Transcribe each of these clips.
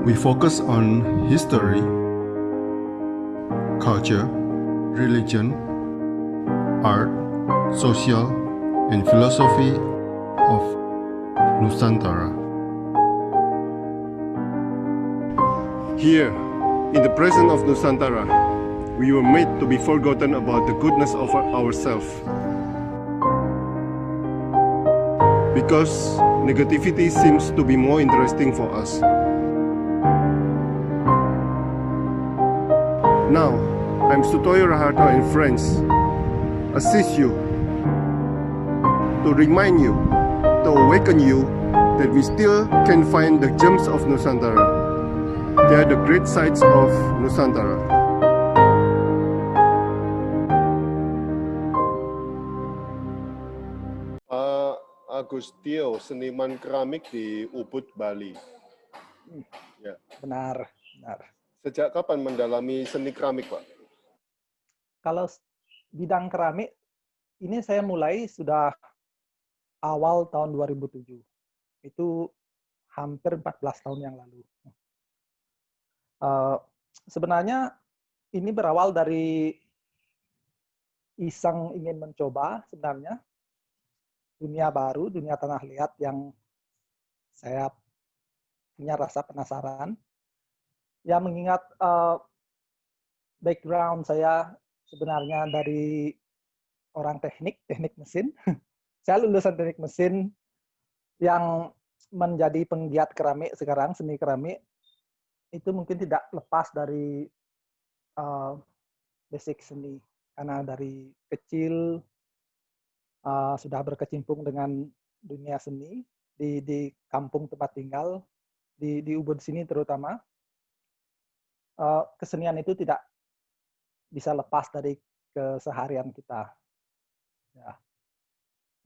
We focus on history, culture, religion, art, social, and philosophy of Nusantara. Here, in the presence of Nusantara, we were made to be forgotten about the goodness of ourselves. Because negativity seems to be more interesting for us. Now, I'm Sutoyo Raharto and friends assist you to remind you, to awaken you that we still can find the gems of Nusantara. They are the great sights of Nusantara. Pak Agustio, seniman keramik di Ubud, Bali. Ya. Benar. Sejak kapan mendalami seni keramik, Pak? Kalau bidang keramik, ini saya mulai sudah awal tahun 2007. Itu hampir 14 tahun yang lalu. Sebenarnya ini berawal dari iseng ingin mencoba sebenarnya dunia baru, dunia tanah liat yang saya punya rasa penasaran. Ya mengingat background saya sebenarnya dari orang teknik mesin. Saya lulusan teknik mesin yang menjadi penggiat keramik sekarang, seni keramik, itu mungkin tidak lepas dari basic seni. Karena dari kecil sudah berkecimpung dengan dunia seni, di kampung tempat tinggal, di Ubud sini terutama, kesenian itu tidak bisa lepas dari keseharian kita.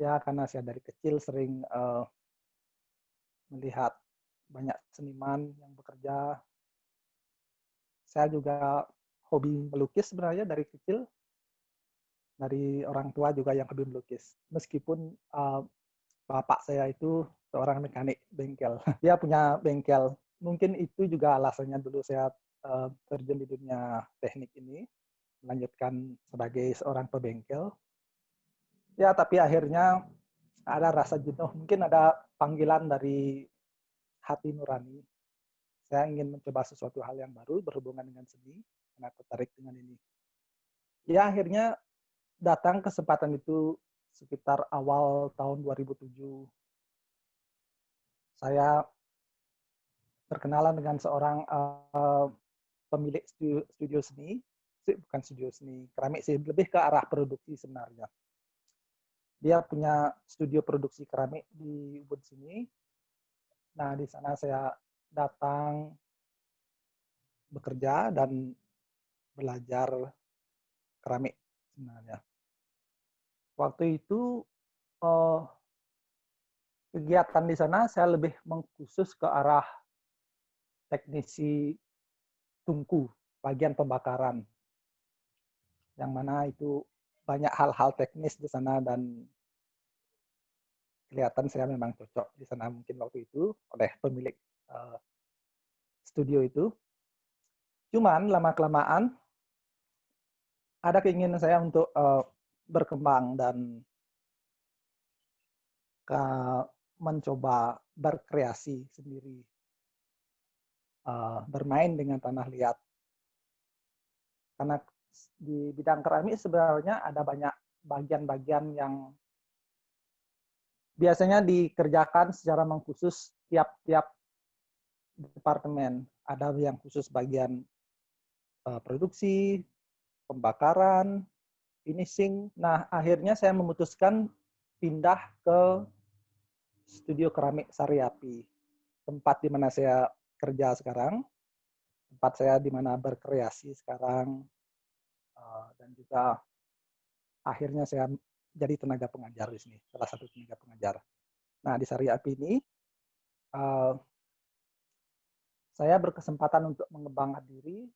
Ya karena saya dari kecil sering melihat banyak seniman yang bekerja. Saya juga hobi melukis sebenarnya dari kecil. Dari orang tua juga yang hobi melukis. Meskipun bapak saya itu seorang mekanik bengkel. Dia punya bengkel. Mungkin itu juga alasannya dulu saya terjun di dunia teknik ini. Melanjutkan sebagai seorang pebengkel. Ya, tapi akhirnya ada rasa jenuh. Mungkin ada panggilan dari hati nurani. Saya ingin mencoba sesuatu hal yang baru berhubungan dengan seni, karena tertarik dengan ini. Ya, akhirnya datang kesempatan itu sekitar awal tahun 2007. Saya berkenalan dengan seorang pemilik studio seni, bukan studio seni keramik sih, lebih ke arah produksi sebenarnya. Dia punya studio produksi keramik di Ubud sini. Nah, di sana saya datang bekerja dan belajar keramik sebenarnya. Waktu itu kegiatan di sana saya lebih mengkhusus ke arah teknisi tungku, bagian pembakaran. Yang mana itu banyak hal-hal teknis di sana dan kelihatan saya memang cocok di sana mungkin waktu itu oleh pemilik studio itu. Cuman lama-kelamaan ada keinginan saya untuk berkembang dan mencoba berkreasi sendiri, bermain dengan tanah liat. Karena di bidang keramik sebenarnya ada banyak bagian-bagian yang biasanya dikerjakan secara mengkhusus tiap-tiap departemen. Ada yang khusus bagian produksi, pembakaran, finishing. Nah, akhirnya saya memutuskan pindah ke studio keramik Sariapi, tempat di mana saya kerja sekarang, tempat saya di mana berkreasi sekarang, dan juga akhirnya saya jadi tenaga pengajar di sini, salah satu tenaga pengajar. Nah, di Sariapi ini saya berkesempatan untuk mengembangkan diri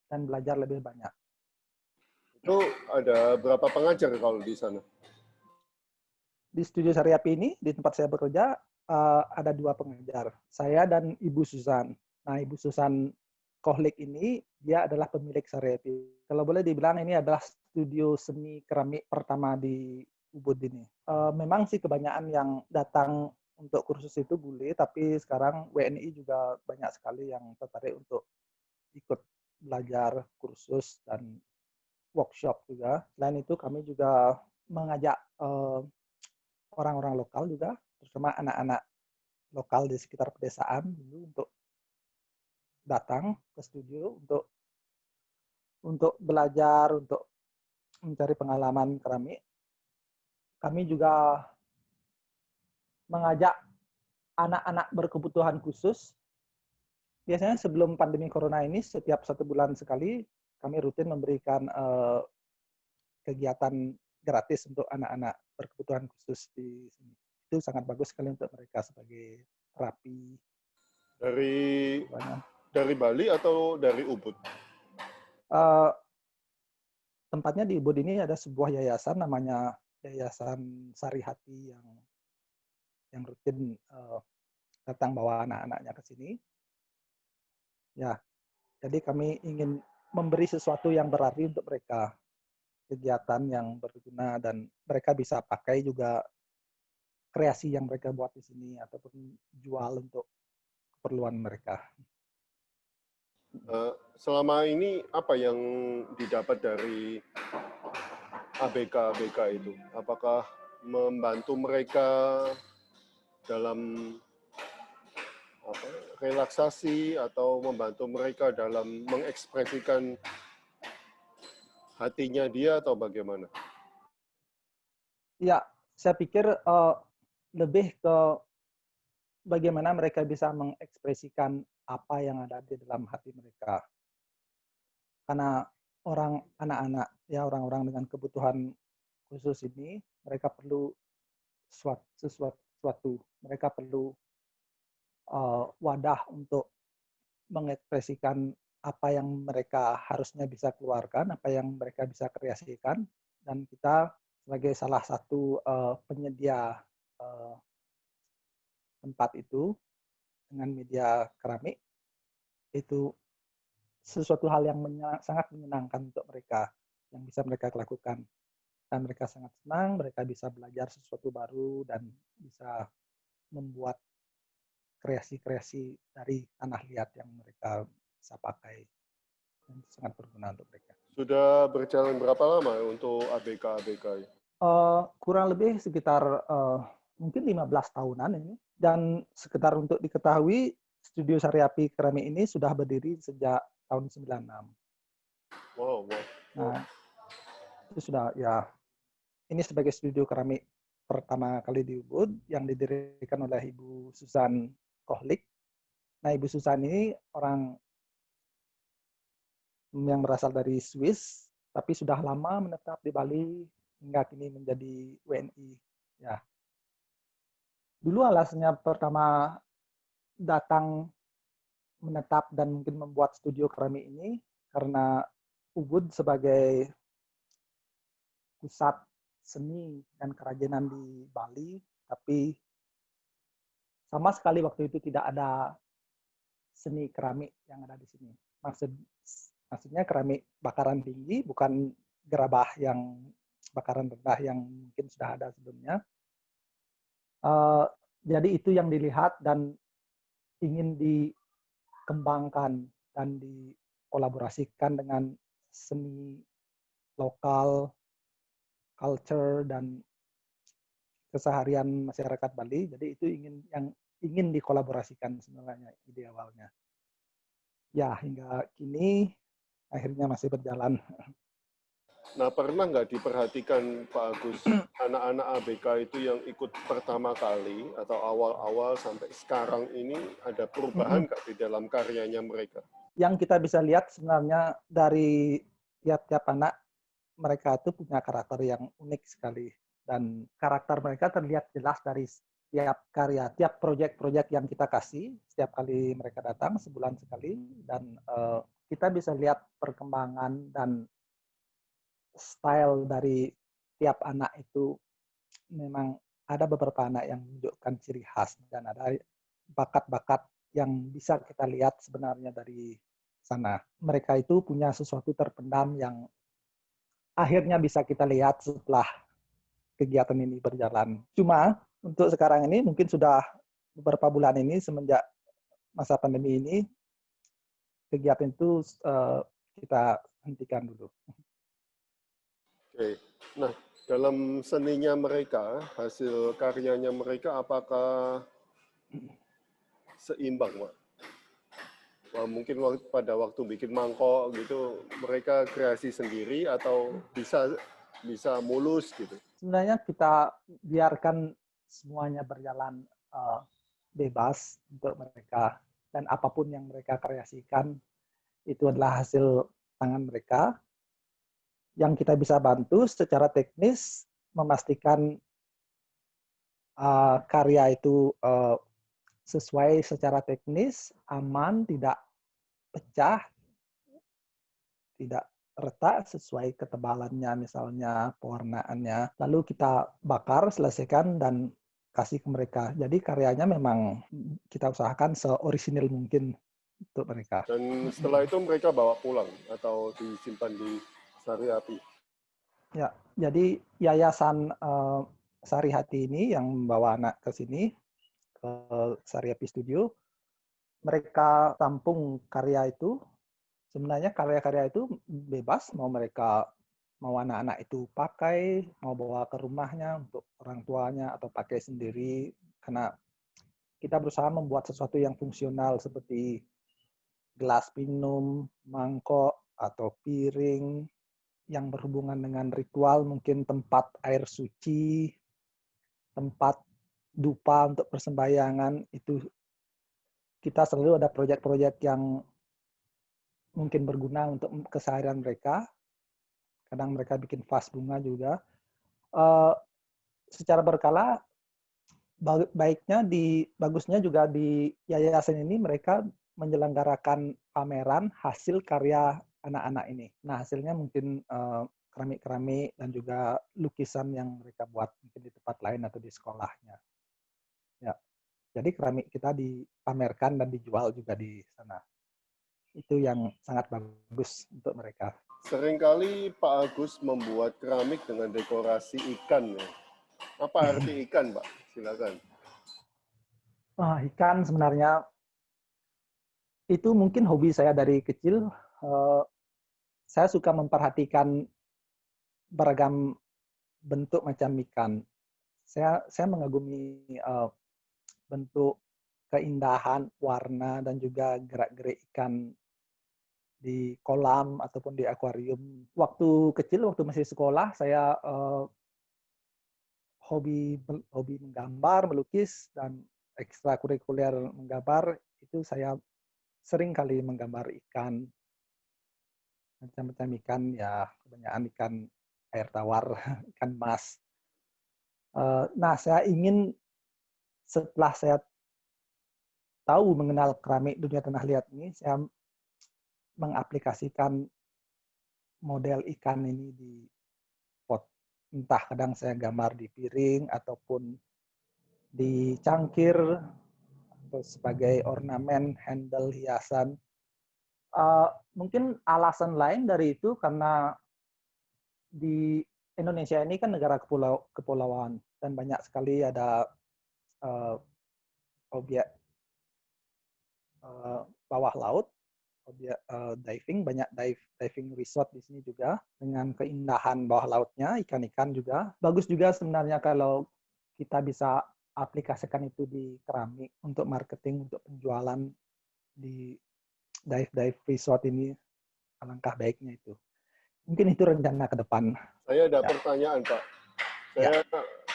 dan belajar lebih banyak. Itu ada berapa pengajar kalau di sana? Di studio Sariapi ini, di tempat saya bekerja, ada dua pengajar, saya dan Ibu Susan. Nah, Ibu Susan Kohlik ini dia adalah pemilik Sarepi. Kalau boleh dibilang ini adalah studio seni keramik pertama di Ubud ini. Memang sih kebanyakan yang datang untuk kursus itu bule, tapi sekarang WNI juga banyak sekali yang tertarik untuk ikut belajar kursus dan workshop juga. Selain itu kami juga mengajak orang-orang lokal juga, terutama anak-anak lokal di sekitar pedesaan dulu untuk datang ke studio untuk belajar, untuk mencari pengalaman keramik. Kami juga mengajak anak-anak berkebutuhan khusus. Biasanya sebelum pandemi corona ini, setiap 1 bulan sekali, kami rutin memberikan kegiatan gratis untuk anak-anak berkebutuhan khusus di sini. Itu sangat bagus sekali untuk mereka sebagai terapi. Dari Banyak. dari Bali atau dari Ubud? Tempatnya di Ubud ini ada sebuah yayasan namanya Yayasan Sari Hati yang rutin datang bawa anak-anaknya ke sini. Ya, jadi kami ingin memberi sesuatu yang berarti untuk mereka, kegiatan yang berguna dan mereka bisa pakai juga kreasi yang mereka buat di sini ataupun jual untuk keperluan mereka. Selama ini apa yang didapat dari ABK itu? Apakah membantu mereka dalam relaksasi atau membantu mereka dalam mengekspresikan hatinya dia atau bagaimana? Ya, saya pikir lebih ke bagaimana mereka bisa mengekspresikan apa yang ada di dalam hati mereka. Karena anak-anak, ya orang-orang dengan kebutuhan khusus ini, mereka perlu sesuatu. Mereka perlu wadah untuk mengekspresikan apa yang mereka harusnya bisa keluarkan, apa yang mereka bisa kreasikan, dan kita sebagai salah satu penyedia tempat itu dengan media keramik itu sesuatu hal yang sangat menyenangkan untuk mereka yang bisa mereka lakukan, dan mereka sangat senang mereka bisa belajar sesuatu baru dan bisa membuat kreasi-kreasi dari tanah liat yang mereka bisa pakai dan sangat berguna untuk mereka. Sudah berjalan berapa lama untuk ABK-ABK? Kurang lebih sekitar mungkin 15 tahunan ini. Dan sekitar untuk diketahui, Studio Sariapi Keramik ini sudah berdiri sejak tahun 96. Wow. Nah, itu sudah ya. Ini sebagai studio keramik pertama kali di Ubud yang didirikan oleh Ibu Susan Kohlik. Nah, Ibu Susan ini orang yang berasal dari Swiss, tapi sudah lama menetap di Bali hingga kini menjadi WNI. Ya. Dulu alasannya pertama datang menetap dan mungkin membuat studio keramik ini karena Ubud sebagai pusat seni dan kerajinan di Bali, tapi sama sekali waktu itu tidak ada seni keramik yang ada di sini. Maksudnya keramik bakaran tinggi, bukan gerabah yang bakaran rendah yang mungkin sudah ada sebelumnya. Jadi itu yang dilihat dan ingin dikembangkan dan dikolaborasikan dengan seni lokal, culture, dan keseharian masyarakat Bali. Jadi itu yang ingin dikolaborasikan sebenarnya ide awalnya. Ya, hingga kini akhirnya masih berjalan. Nah, pernah nggak diperhatikan Pak Agus, anak-anak ABK itu yang ikut pertama kali atau awal-awal sampai sekarang ini ada perubahan nggak di dalam karyanya mereka? Yang kita bisa lihat sebenarnya dari tiap-tiap anak, mereka itu punya karakter yang unik sekali. Dan karakter mereka terlihat jelas dari tiap karya, tiap proyek-proyek yang kita kasih, setiap kali mereka datang, sebulan sekali. Dan kita bisa lihat perkembangan dan style dari tiap anak itu memang ada beberapa anak yang menunjukkan ciri khas dan ada bakat-bakat yang bisa kita lihat sebenarnya dari sana. Mereka itu punya sesuatu terpendam yang akhirnya bisa kita lihat setelah kegiatan ini berjalan. Cuma untuk sekarang ini mungkin sudah beberapa bulan ini semenjak masa pandemi ini kegiatan itu kita hentikan dulu. Oke. Nah, dalam seninya mereka, hasil karyanya mereka, apakah seimbang, Pak? Wah, mungkin pada waktu bikin mangkok gitu, mereka kreasi sendiri atau bisa mulus gitu? Sebenarnya kita biarkan semuanya berjalan bebas untuk mereka, dan apapun yang mereka kreasikan itu adalah hasil tangan mereka. Yang kita bisa bantu secara teknis memastikan karya itu sesuai secara teknis, aman, tidak pecah, tidak retak sesuai ketebalannya, misalnya pewarnaannya. Lalu kita bakar, selesaikan, dan kasih ke mereka. Jadi karyanya memang kita usahakan seorisinil mungkin untuk mereka. Dan setelah itu mereka bawa pulang atau disimpan di Sari Api? Ya, jadi yayasan Sari Hati ini yang membawa anak ke sini, ke Sari Api Studio, mereka tampung karya itu. Sebenarnya karya-karya itu bebas, mau anak-anak itu pakai, mau bawa ke rumahnya untuk orang tuanya atau pakai sendiri, karena kita berusaha membuat sesuatu yang fungsional seperti gelas minum, mangkok, atau piring yang berhubungan dengan ritual, mungkin tempat air suci, tempat dupa untuk persembahyangan. Itu kita selalu ada proyek-proyek yang mungkin berguna untuk keseharian mereka. Kadang mereka bikin vas bunga juga. Secara berkala, bagusnya juga di yayasan ini mereka menyelenggarakan pameran hasil karya anak-anak ini. Nah, hasilnya mungkin keramik-keramik dan juga lukisan yang mereka buat mungkin di tempat lain atau di sekolahnya. Ya, jadi keramik kita dipamerkan dan dijual juga di sana. Itu yang sangat bagus untuk mereka. Seringkali Pak Agus membuat keramik dengan dekorasi ikan. Ya. Apa arti ikan, Pak? Silakan. Ikan sebenarnya itu mungkin hobi saya dari kecil. Saya suka memperhatikan beragam bentuk macam ikan. Saya mengagumi bentuk, keindahan, warna, dan juga gerak-gerik ikan di kolam ataupun di akuarium. Waktu kecil, waktu masih sekolah, saya hobi menggambar, melukis, dan ekstrakurikuler menggambar. Itu saya sering kali menggambar ikan, macam-macam ikan, ya kebanyakan ikan air tawar, ikan mas. Nah, saya ingin setelah saya tahu mengenal keramik dunia tanah liat ini, saya mengaplikasikan model ikan ini di pot. Entah kadang saya gambar di piring ataupun di cangkir atau sebagai ornamen, handle, hiasan. Mungkin alasan lain dari itu karena di Indonesia ini kan negara kepulauan dan banyak sekali ada objek bawah laut, objek diving, banyak diving resort di sini juga dengan keindahan bawah lautnya, ikan-ikan juga. Bagus juga sebenarnya kalau kita bisa aplikasikan itu di keramik untuk marketing, untuk penjualan di dive resort ini. Alangkah baiknya itu. Mungkin itu rencana ke depan. Saya ada pertanyaan, Pak. Saya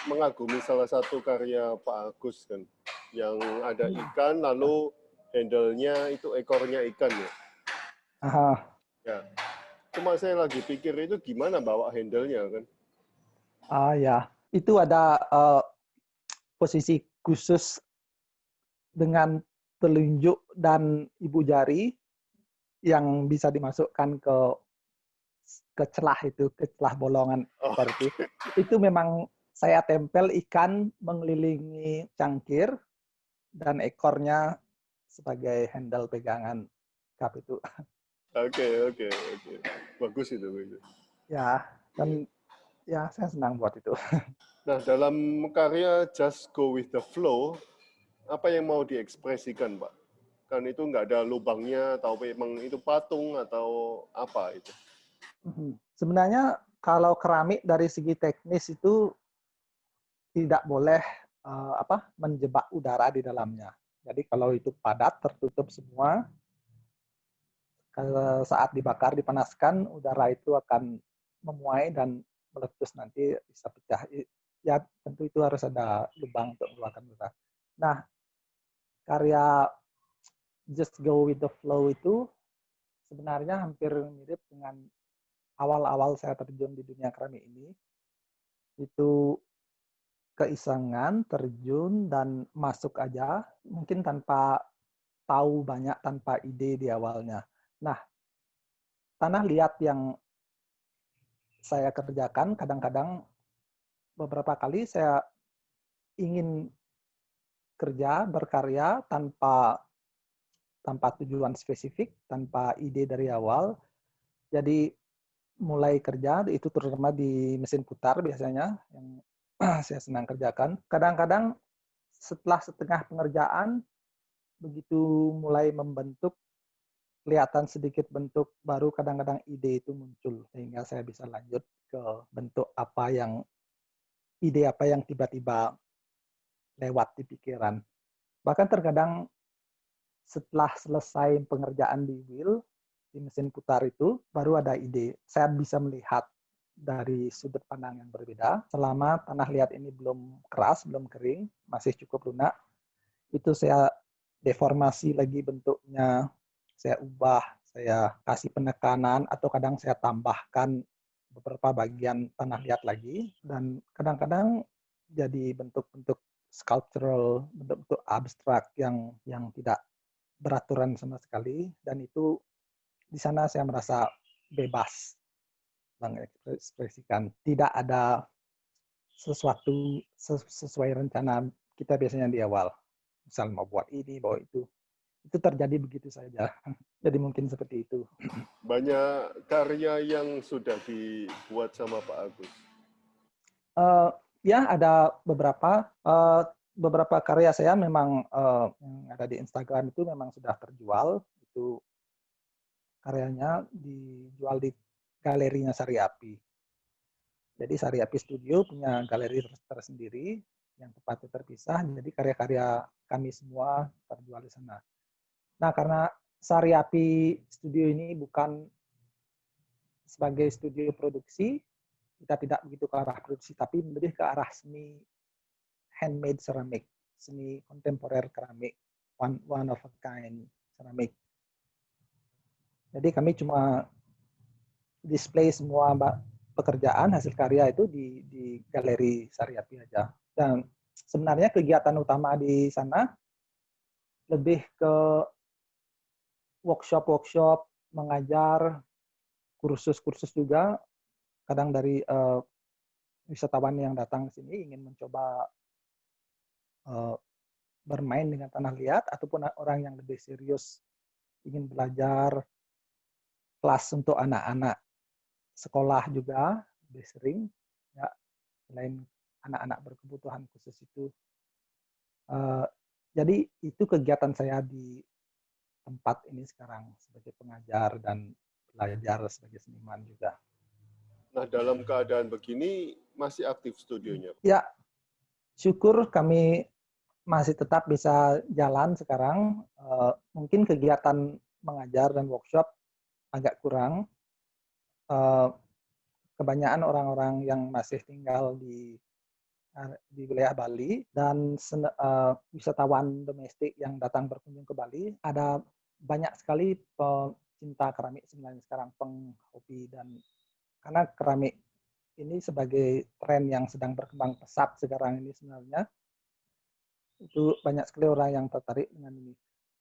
mengagumi salah satu karya Pak Agus kan, yang ada ikan, lalu handle-nya itu ekornya ikan ya. Ya. Cuma saya lagi pikir itu gimana bawa handle-nya kan. Ya, itu ada posisi khusus dengan telunjuk dan ibu jari yang bisa dimasukkan ke celah itu, ke celah bolongan seperti itu. Itu memang saya tempel ikan mengelilingi cangkir dan ekornya sebagai handle pegangan cup itu. Oke. Bagus itu. Ya, dan ya saya senang buat itu. Nah, dalam karya Just Go With The Flow, apa yang mau diekspresikan, Pak? Kan itu nggak ada lubangnya, atau memang itu patung, atau apa itu? Sebenarnya kalau keramik dari segi teknis itu tidak boleh menjebak udara di dalamnya. Jadi kalau itu padat, tertutup semua, kalau saat dibakar, dipanaskan, udara itu akan memuai dan meletus nanti bisa pecah. Ya tentu itu harus ada lubang untuk mengeluarkan udara. Nah, karya Just Go With The Flow itu sebenarnya hampir mirip dengan awal-awal saya terjun di dunia keramik ini. Itu keisengan, terjun, dan masuk aja, mungkin tanpa tahu banyak, tanpa ide di awalnya. Nah, tanah liat yang saya kerjakan, kadang-kadang beberapa kali saya ingin kerja, berkarya tanpa tujuan spesifik, tanpa ide dari awal. Jadi mulai kerja, itu terutama di mesin putar biasanya, yang saya senang kerjakan. Kadang-kadang setelah setengah pengerjaan, begitu mulai membentuk, kelihatan sedikit bentuk baru, kadang-kadang ide itu muncul sehingga saya bisa lanjut ke bentuk ide apa yang tiba-tiba lewat di pikiran. Bahkan terkadang setelah selesai pengerjaan di wheel, di mesin putar itu, baru ada ide. Saya bisa melihat dari sudut pandang yang berbeda. Selama tanah liat ini belum keras, belum kering, masih cukup lunak, itu saya deformasi lagi bentuknya, saya ubah, saya kasih penekanan, atau kadang saya tambahkan beberapa bagian tanah liat lagi, dan kadang-kadang jadi bentuk-bentuk sculptural, bentuk-bentuk abstrak yang tidak beraturan sama sekali, dan itu di sana saya merasa bebas mengekspresikan. Tidak ada sesuatu sesuai rencana kita biasanya di awal. Misal mau buat ini, bawa itu. Itu terjadi begitu saja. Jadi mungkin seperti itu. Banyak karya yang sudah dibuat sama Pak Agus. Ya, ada beberapa karya saya memang yang ada di Instagram itu memang sudah terjual. Itu karyanya dijual di galerinya Sari Api. Jadi Sari Api Studio punya galeri tersendiri yang tempatnya terpisah. Jadi karya-karya kami semua terjual di sana. Nah, karena Sari Api Studio ini bukan sebagai studio produksi, kita tidak begitu ke arah produksi, tapi lebih ke arah seni handmade ceramic, seni kontemporer keramik, one of a kind ceramic. Jadi kami cuma display semua pekerjaan hasil karya itu di galeri Sari Api aja. Dan sebenarnya kegiatan utama di sana lebih ke workshop, mengajar, kursus juga. Kadang dari wisatawan yang datang ke sini ingin mencoba bermain dengan tanah liat, ataupun orang yang lebih serius ingin belajar, kelas untuk anak-anak sekolah juga lebih sering, ya, selain anak-anak berkebutuhan khusus itu. Jadi itu kegiatan saya di tempat ini sekarang sebagai pengajar dan belajar sebagai seniman juga. Nah, dalam keadaan begini masih aktif studionya? Ya, syukur kami masih tetap bisa jalan sekarang. Mungkin kegiatan mengajar dan workshop agak kurang. Kebanyakan orang-orang yang masih tinggal di wilayah Bali, dan wisatawan domestik yang datang berkunjung ke Bali, ada banyak sekali pecinta keramik sebenarnya sekarang, penghobi, dan karena keramik ini sebagai tren yang sedang berkembang pesat sekarang ini sebenarnya, itu banyak sekali orang yang tertarik dengan ini.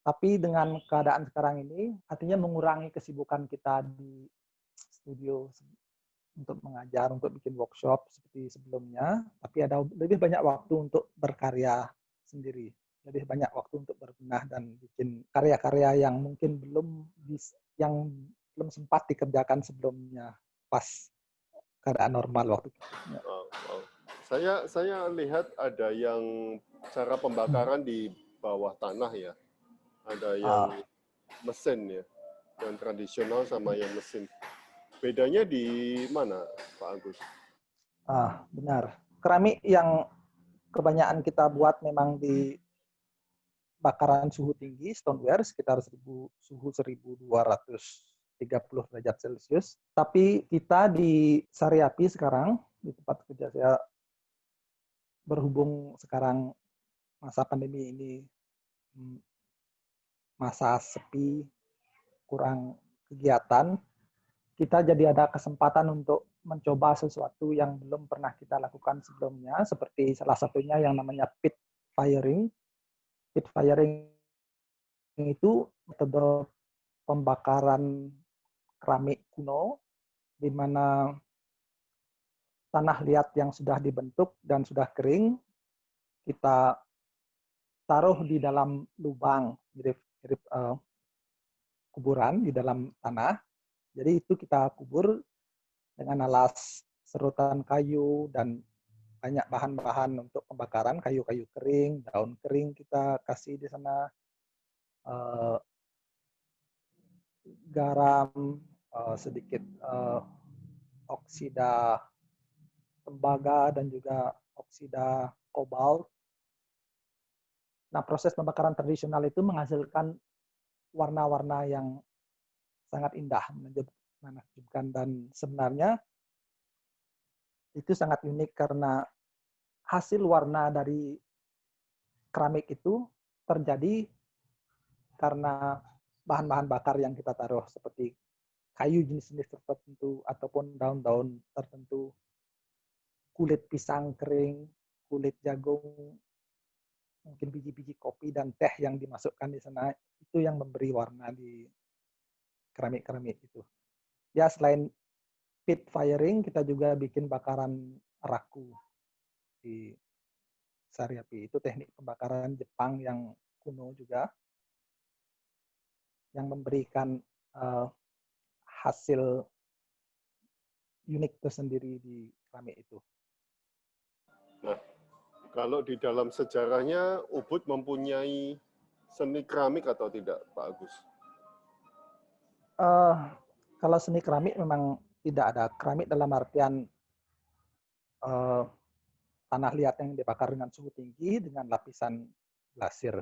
Tapi dengan keadaan sekarang ini, artinya mengurangi kesibukan kita di studio untuk mengajar, untuk bikin workshop seperti sebelumnya, tapi ada lebih banyak waktu untuk berkarya sendiri. Lebih banyak waktu untuk berbenah dan bikin karya-karya yang mungkin yang belum sempat dikerjakan sebelumnya pas keadaan normal waktu itu. Ya. Oh, oh. Saya lihat ada yang cara pembakaran di bawah tanah ya. Ada yang mesin ya, yang tradisional sama yang mesin. Bedanya di mana, Pak Agus? Benar. Keramik yang kebanyakan kita buat memang di bakaran suhu tinggi, stoneware, sekitar suhu 1230 derajat Celcius. Tapi kita di Sariapi sekarang, di tempat kerja saya, berhubung sekarang masa pandemi ini masa sepi, kurang kegiatan, kita jadi ada kesempatan untuk mencoba sesuatu yang belum pernah kita lakukan sebelumnya, seperti salah satunya yang namanya pit firing. Pit firing itu metode pembakaran keramik kuno, di mana tanah liat yang sudah dibentuk dan sudah kering, kita taruh di dalam lubang, mirip kuburan di dalam tanah. Jadi itu kita kubur dengan alas serutan kayu dan banyak bahan-bahan untuk pembakaran, kayu-kayu kering, daun kering kita kasih di sana, garam, sedikit oksida tembaga dan juga oksida kobalt. Nah, proses pembakaran tradisional itu menghasilkan warna-warna yang sangat indah, menakjubkan, dan sebenarnya itu sangat unik karena hasil warna dari keramik itu terjadi karena bahan-bahan bakar yang kita taruh seperti kayu jenis-jenis tertentu ataupun daun-daun tertentu, kulit pisang kering, kulit jagung, mungkin biji-biji kopi dan teh yang dimasukkan di sana, itu yang memberi warna di keramik-keramik itu. Ya, selain pit firing, kita juga bikin bakaran raku di Sariapi. Itu teknik pembakaran Jepang yang kuno juga, yang memberikan hasil unik tersendiri di keramik itu. Nah, kalau di dalam sejarahnya Ubud mempunyai seni keramik atau tidak, Pak Agus? Kalau seni keramik memang tidak ada. Keramik dalam artian tanah liat yang dibakar dengan suhu tinggi dengan lapisan glasir.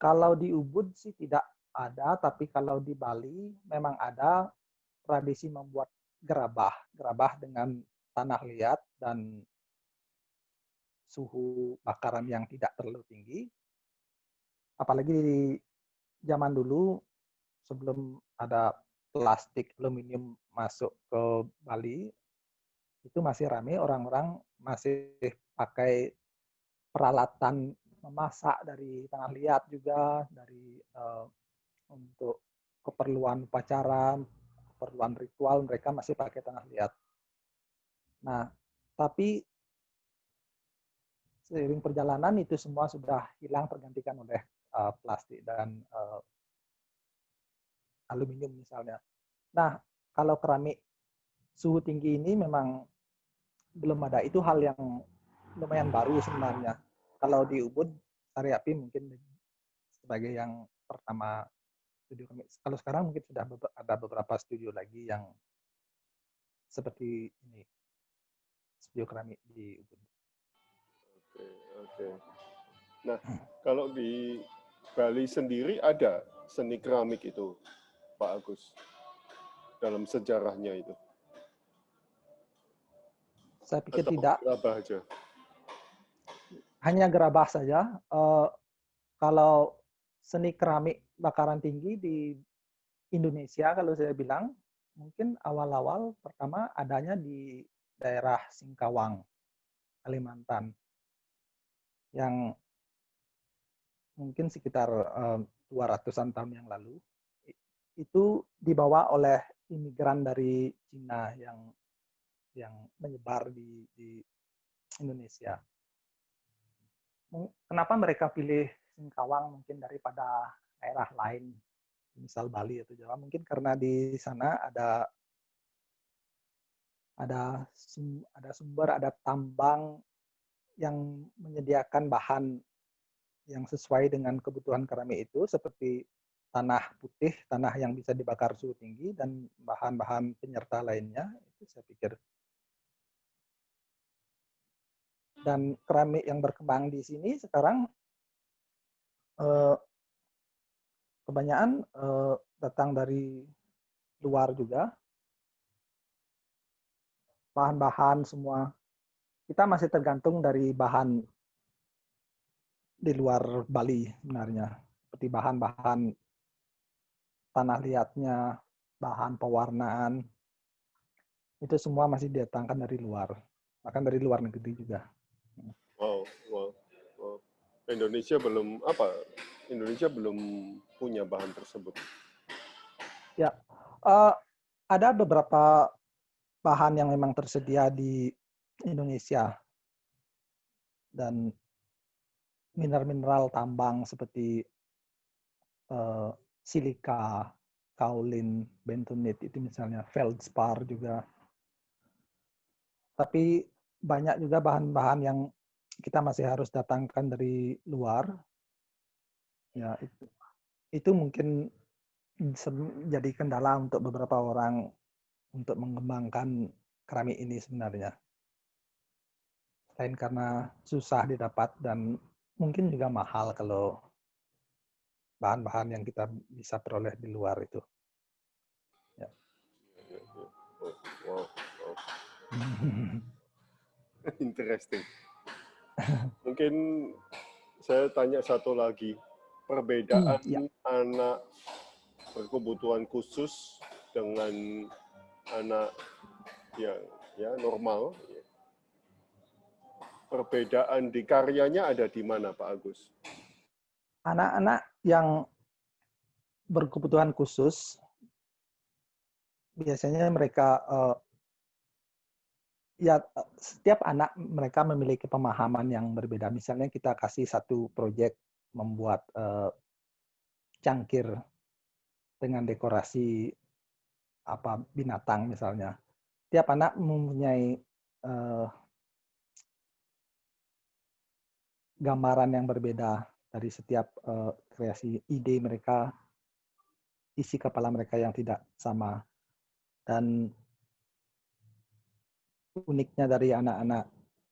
Kalau di Ubud sih tidak ada, tapi kalau di Bali memang ada tradisi membuat gerabah dengan tanah liat dan suhu bakaran yang tidak terlalu tinggi. Apalagi di zaman dulu sebelum ada plastik aluminium masuk ke Bali, itu masih ramai orang-orang masih pakai peralatan memasak dari tanah liat juga, dari untuk keperluan upacara, keperluan ritual, mereka masih pakai tanah liat. Nah, tapi seiring perjalanan itu semua sudah hilang, tergantikan oleh plastik dan aluminium misalnya. Nah, kalau keramik suhu tinggi ini memang belum ada. Itu hal yang lumayan baru sebenarnya. Kalau di Ubud, Sariapi mungkin sebagai yang pertama studio keramik. Kalau sekarang mungkin sudah ada beberapa studio lagi yang seperti ini, studio keramik di Ubud. Oke. Nah, kalau di Bali sendiri ada seni keramik itu, Pak Agus, dalam sejarahnya itu? Saya pikir atau tidak. gerabah aja? Hanya gerabah saja. Kalau seni keramik bakaran tinggi di Indonesia, kalau saya bilang, mungkin awal-awal pertama adanya di daerah Singkawang, Kalimantan, yang mungkin sekitar 200-an tahun yang lalu. Itu dibawa oleh imigran dari Cina yang yang menyebar di Indonesia. Kenapa mereka pilih Singkawang mungkin daripada daerah lain, misal Bali atau Jawa? Mungkin karena di sana ada sumber, ada tambang yang menyediakan bahan yang sesuai dengan kebutuhan keramik itu, seperti tanah putih, tanah yang bisa dibakar suhu tinggi, dan bahan-bahan penyerta lainnya. Itu saya pikir. Dan keramik yang berkembang di sini sekarang kebanyakan datang dari luar juga. Bahan-bahan semua kita masih tergantung dari bahan di luar Bali sebenarnya, seperti bahan-bahan tanah liatnya, bahan pewarnaan, itu semua masih didatangkan dari luar, bahkan dari luar negeri juga. Wow. Indonesia belum punya bahan tersebut. Ya, ada beberapa bahan yang memang tersedia di Indonesia, dan mineral-mineral tambang seperti silika, kaolin, bentonite itu misalnya, feldspar juga. Tapi banyak juga bahan-bahan yang kita masih harus datangkan dari luar. Ya, itu mungkin jadi kendala untuk beberapa orang untuk mengembangkan keramik ini sebenarnya. Selain karena susah didapat dan mungkin juga mahal kalau bahan-bahan yang kita bisa peroleh di luar itu. Ya. Wow. Interesting. Mungkin saya tanya satu lagi, perbedaan Ya. anak berkebutuhan khusus dengan anak yang normal. Perbedaan di karyanya ada di mana, Pak Agus? Anak-anak yang berkebutuhan khusus biasanya mereka setiap anak mereka memiliki pemahaman yang berbeda. Misalnya kita kasih satu proyek membuat cangkir dengan dekorasi binatang misalnya. Tiap anak mempunyai gambaran yang berbeda dari setiap kreasi, ide mereka, isi kepala mereka yang tidak sama. Dan uniknya dari anak-anak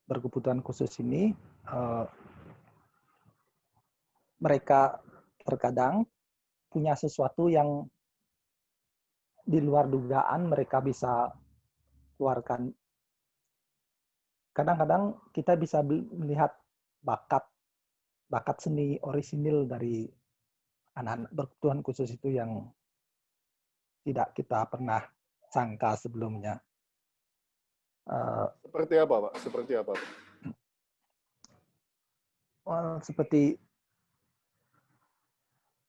berkebutuhan khusus ini, mereka terkadang punya sesuatu yang di luar dugaan mereka bisa keluarkan. Kadang-kadang kita bisa melihat bakat seni orisinil dari anak-anak berkebutuhan khusus itu yang tidak kita pernah sangka sebelumnya. Seperti apa, Pak? Seperti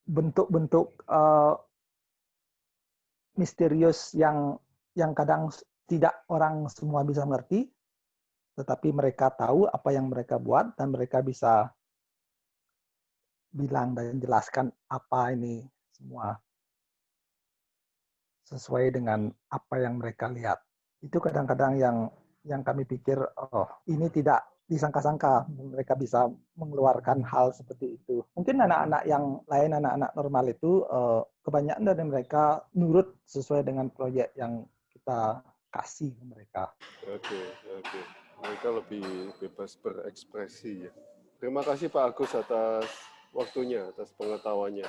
bentuk-bentuk misterius yang kadang tidak orang semua bisa mengerti, tetapi mereka tahu apa yang mereka buat dan mereka bisa bilang dan jelaskan apa ini semua sesuai dengan apa yang mereka lihat. Itu kadang-kadang yang kami pikir, ini tidak disangka-sangka mereka bisa mengeluarkan hal seperti itu. Mungkin anak-anak yang lain, anak-anak normal itu, kebanyakan dari mereka nurut sesuai dengan proyek yang kita kasih ke mereka. Oke. Mereka lebih bebas berekspresi ya. Terima kasih Pak Agus atas waktunya, atas pengetahuannya.